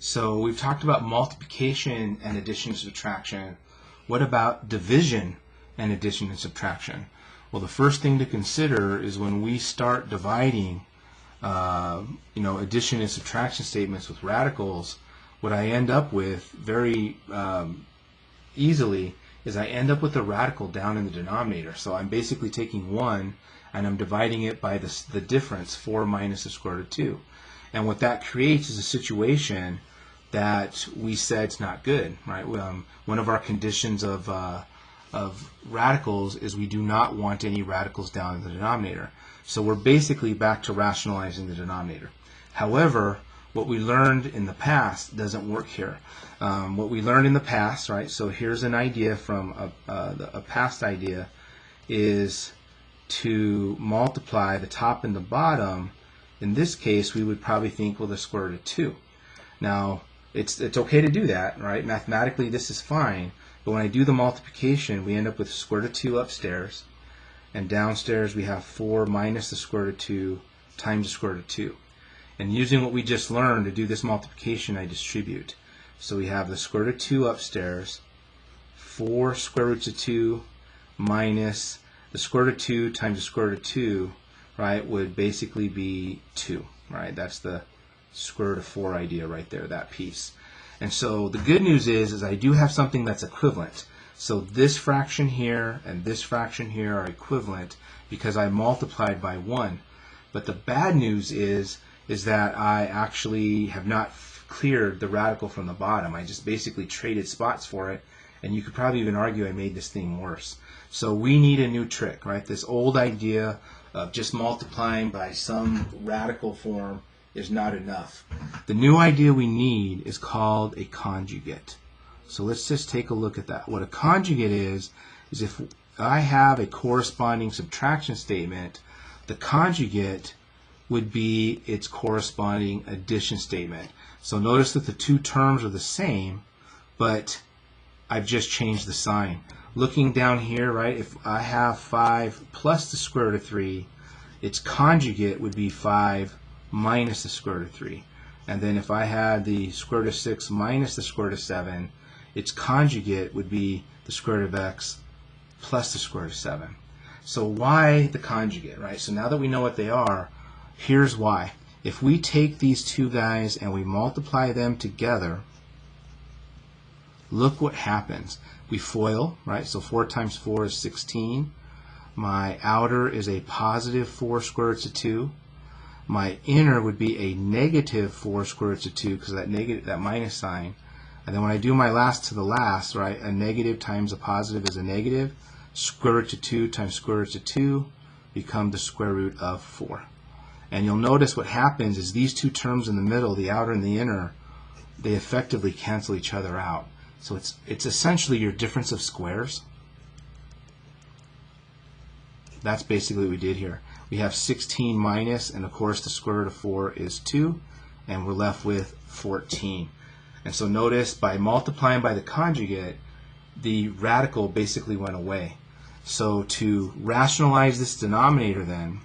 So we've talked about multiplication and addition and subtraction. What about division and addition and subtraction? Well, the first thing to consider is when we start dividing addition and subtraction statements with radicals, what I end up with very easily is I end up with a radical down in the denominator. So I'm basically taking 1 and I'm dividing it by the difference, 4 minus the square root of 2. And what that creates is a situation that we said is not good, right? One of our conditions of radicals is we do not want any radicals down in the denominator. So we're basically back to rationalizing the denominator. However, what we learned in the past doesn't work here. What we learned in the past, right? So here's an idea from a past idea, is to multiply the top and the bottom. In this case, we would probably think, well, the square root of 2. Now, it's okay to do that, right? Mathematically, this is fine. But when I do the multiplication, we end up with the square root of 2 upstairs. And downstairs, we have 4 minus the square root of 2 times the square root of 2. And using what we just learned to do this multiplication, I distribute. So we have the square root of 2 upstairs, 4 square roots of 2 minus the square root of 2 times the square root of 2, right, would basically be 2, right? That's the square root of 4 idea right there, that piece. And so the good news is I do have something that's equivalent. So this fraction here and this fraction here are equivalent because I multiplied by 1. But the bad news is that I actually have not cleared the radical from the bottom. I just basically traded spots for it, and you could probably even argue I made this thing worse. So we need a new trick, right? This old idea of just multiplying by some radical form is not enough. The new idea we need is called a conjugate. So let's just take a look at that. What a conjugate is if I have a corresponding subtraction statement, the conjugate would be its corresponding addition statement. So notice that the two terms are the same, but I've just changed the sign. Looking down here, right, if I have 5 plus the square root of 3, its conjugate would be 5 minus the square root of 3. And then if I had the square root of 6 minus the square root of 7, its conjugate would be the square root of x plus the square root of 7. So why the conjugate, right? So now that we know what they are, here's why. If we take these two guys and we multiply them together, look what happens. We FOIL, right? So 4 times 4 is 16. My outer is a positive 4 square roots of 2. My inner would be a negative 4 square roots of 2 because that minus sign. And then when I do my last to the last, right, a negative times a positive is a negative. Square root of 2 times square root of 2 become the square root of 4. And you'll notice what happens is these two terms in the middle, the outer and the inner, they effectively cancel each other out. So it's essentially your difference of squares. That's basically what we did here. We have 16 minus, and of course the square root of 4 is 2, and we're left with 14. And so notice by multiplying by the conjugate, the radical basically went away. So to rationalize this denominator then,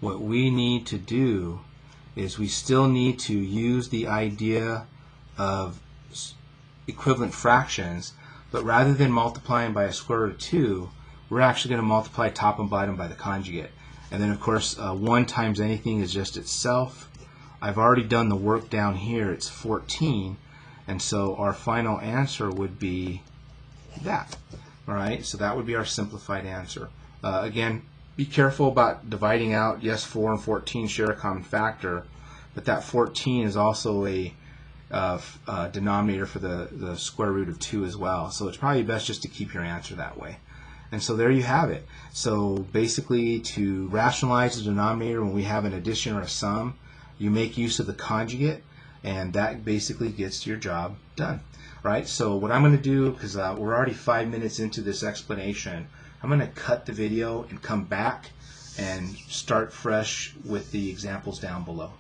what we need to do is we still need to use the idea of equivalent fractions, but rather than multiplying by a square root of 2, we're actually going to multiply top and bottom by the conjugate. And then of course 1 times anything is just itself. I've already done the work down here, it's 14, and so our final answer would be that. Alright, so that would be our simplified answer. Again, be careful about dividing out. Yes, 4 and 14 share a common factor, but that 14 is also a denominator for the square root of 2 as well. So it's probably best just to keep your answer that way. And so there you have it. So basically, to rationalize the denominator when we have an addition or a sum, you make use of the conjugate, and that basically gets your job done. Right? So what I'm going to do, because we're already 5 minutes into this explanation, I'm going to cut the video and come back and start fresh with the examples down below.